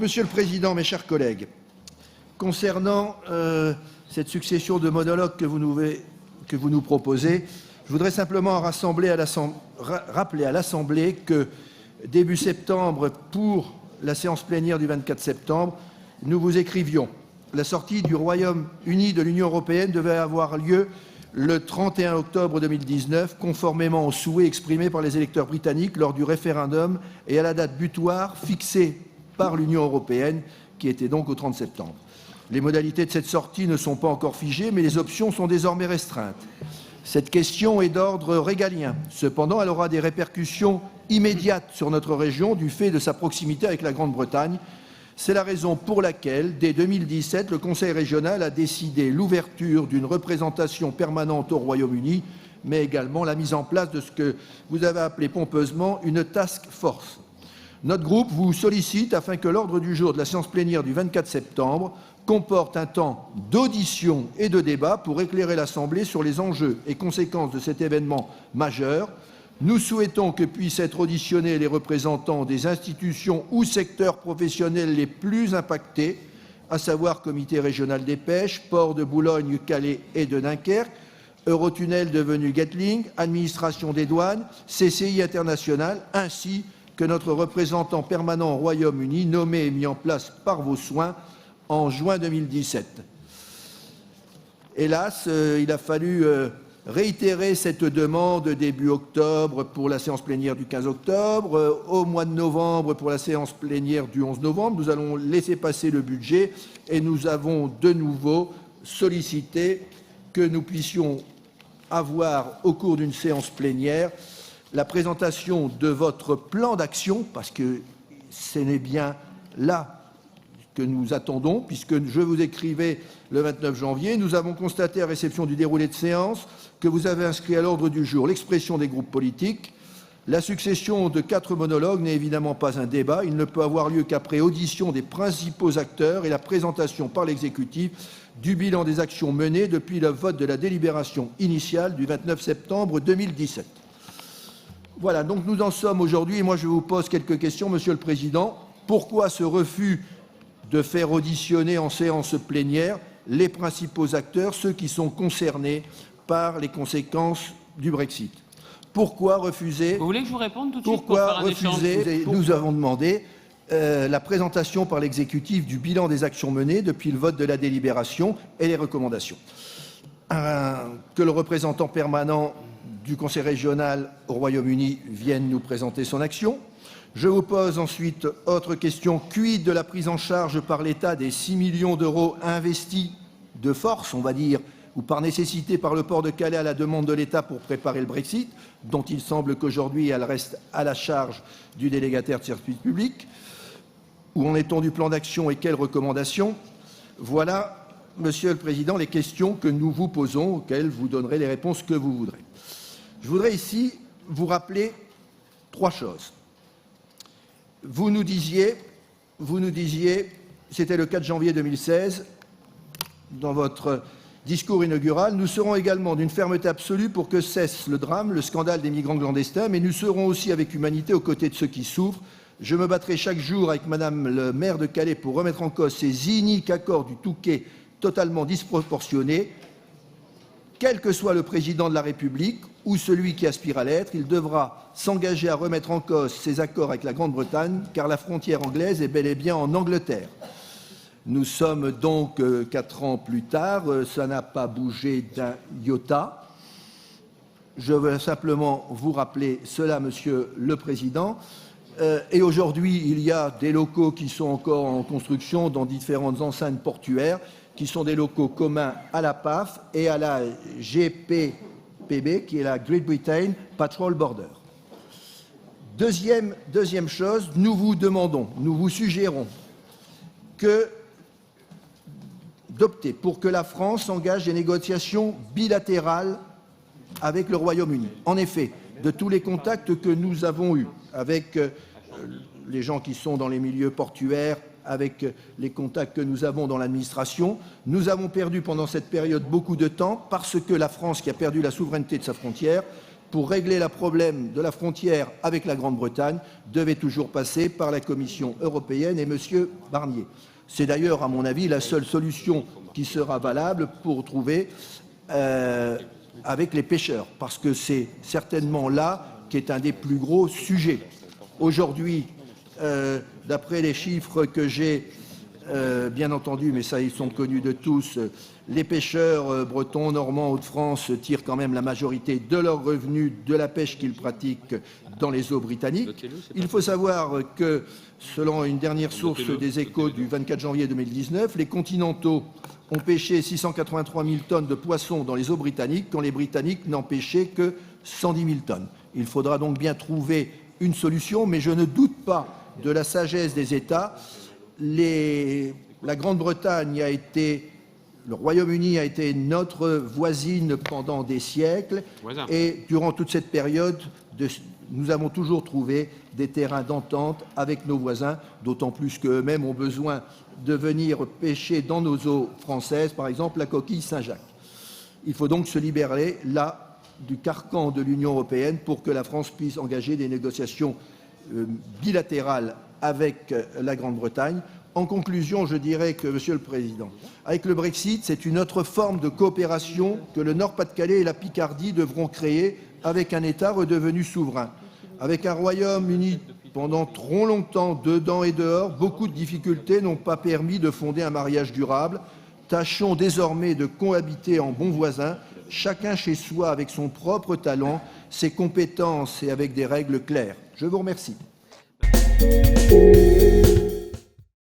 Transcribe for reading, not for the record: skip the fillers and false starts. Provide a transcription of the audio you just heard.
Monsieur le Président, mes chers collègues, concernant cette succession de monologues que vous nous proposez, je voudrais simplement rappeler à l'Assemblée que début septembre, pour la séance plénière du 24 septembre, nous vous écrivions « La sortie du Royaume-Uni de l'Union européenne devait avoir lieu le 31 octobre 2019, conformément aux souhaits exprimés par les électeurs britanniques lors du référendum et à la date butoir fixée par l'Union européenne, qui était donc au 30 septembre. Les modalités de cette sortie ne sont pas encore figées, mais les options sont désormais restreintes. Cette question est d'ordre régalien. Cependant, elle aura des répercussions immédiates sur notre région du fait de sa proximité avec la Grande-Bretagne. C'est la raison pour laquelle, dès 2017, le Conseil régional a décidé l'ouverture d'une représentation permanente au Royaume-Uni, mais également la mise en place de ce que vous avez appelé pompeusement une task force. Notre groupe vous sollicite afin que l'ordre du jour de la séance plénière du 24 septembre comporte un temps d'audition et de débat pour éclairer l'Assemblée sur les enjeux et conséquences de cet événement majeur. Nous souhaitons que puissent être auditionnés les représentants des institutions ou secteurs professionnels les plus impactés, à savoir Comité régional des pêches, Port de Boulogne, Calais et de Dunkerque, Eurotunnel devenu Getlink, Administration des douanes, CCI International, ainsi que notre représentant permanent au Royaume-Uni, nommé et mis en place par vos soins en juin 2017. Hélas, il a fallu réitérer cette demande début octobre pour la séance plénière du 15 octobre, au mois de novembre pour la séance plénière du 11 novembre. Nous allons laisser passer le budget et nous avons de nouveau sollicité que nous puissions avoir au cours d'une séance plénière la présentation de votre plan d'action, parce que ce n'est bien là que nous attendons, puisque je vous écrivais le 29 janvier, nous avons constaté à réception du déroulé de séance que vous avez inscrit à l'ordre du jour l'expression des groupes politiques. La succession de 4 monologues n'est évidemment pas un débat, il ne peut avoir lieu qu'après audition des principaux acteurs et la présentation par l'exécutif du bilan des actions menées depuis le vote de la délibération initiale du 29 septembre 2017. Voilà, donc nous en sommes aujourd'hui, et moi je vous pose quelques questions, Monsieur le Président. Pourquoi ce refus de faire auditionner en séance plénière les principaux acteurs, ceux qui sont concernés par les conséquences du Brexit? Pourquoi refuser? Vous voulez que je vous réponde tout de suite pour faire un échange? Nous avons demandé la présentation par l'exécutif du bilan des actions menées depuis le vote de la délibération et les recommandations. Que le représentant permanent du Conseil régional au Royaume-Uni vienne nous présenter son action. Je vous pose ensuite autre question. Quid de la prise en charge par l'État des 6 millions d'euros investis de force, on va dire, ou par nécessité par le port de Calais à la demande de l'État pour préparer le Brexit, dont il semble qu'aujourd'hui elle reste à la charge du délégataire de service public. Où en est-on du plan d'action et quelles recommandations? Voilà, Monsieur le Président, les questions que nous vous posons, auxquelles vous donnerez les réponses que vous voudrez. Je voudrais ici vous rappeler 3 choses. Vous nous disiez, c'était le 4 janvier 2016, dans votre discours inaugural, nous serons également d'une fermeté absolue pour que cesse le drame, le scandale des migrants clandestins, mais nous serons aussi avec humanité aux côtés de ceux qui souffrent. Je me battrai chaque jour avec Madame le maire de Calais pour remettre en cause ces iniques accords du Touquet totalement disproportionnés. Quel que soit le président de la République ou celui qui aspire à l'être, il devra s'engager à remettre en cause ces accords avec la Grande-Bretagne, car la frontière anglaise est bel et bien en Angleterre. Nous sommes donc 4 ans plus tard, ça n'a pas bougé d'un iota. Je veux simplement vous rappeler cela, Monsieur le Président. Et aujourd'hui, il y a des locaux qui sont encore en construction dans différentes enceintes portuaires, qui sont des locaux communs à la PAF et à la GPPB, qui est la Great Britain Patrol Border. Deuxième chose, nous vous demandons, nous vous suggérons d'opter pour que la France engage des négociations bilatérales avec le Royaume-Uni. En effet, de tous les contacts que nous avons eus avec les gens qui sont dans les milieux portuaires, avec les contacts que nous avons dans l'administration, nous avons perdu pendant cette période beaucoup de temps parce que la France, qui a perdu la souveraineté de sa frontière, pour régler le problème de la frontière avec la Grande-Bretagne devait toujours passer par la Commission européenne et M. Barnier. C'est d'ailleurs, à mon avis, la seule solution qui sera valable pour trouver avec les pêcheurs, parce que c'est certainement là qu'est un des plus gros sujets. Aujourd'hui, d'après les chiffres que j'ai, bien entendu, mais ça, ils sont connus de tous, les pêcheurs bretons, normands, Hauts-de-France tirent quand même la majorité de leurs revenus de la pêche qu'ils pratiquent dans les eaux britanniques. Il faut savoir que, selon une dernière source des Échos du 24 janvier 2019, les continentaux ont pêché 683 000 tonnes de poissons dans les eaux britanniques, quand les Britanniques n'en pêchaient que 110 000 tonnes. Il faudra donc bien trouver une solution, mais je ne doute pas de la sagesse des États. La Grande-Bretagne a été, le Royaume-Uni a été notre voisine pendant des siècles, et durant toute cette période, nous avons toujours trouvé des terrains d'entente avec nos voisins, d'autant plus qu'eux-mêmes ont besoin de venir pêcher dans nos eaux françaises, par exemple la coquille Saint-Jacques. Il faut donc se libérer là du carcan de l'Union européenne pour que la France puisse engager des négociations bilatérales avec la Grande-Bretagne. En conclusion, je dirais que, Monsieur le Président, avec le Brexit, c'est une autre forme de coopération que le Nord-Pas-de-Calais et la Picardie devront créer avec un État redevenu souverain. Avec un Royaume-Uni pendant trop longtemps dedans et dehors, beaucoup de difficultés n'ont pas permis de fonder un mariage durable. Tâchons désormais de cohabiter en bons voisins, chacun chez soi avec son propre talent, ses compétences et avec des règles claires. Je vous remercie.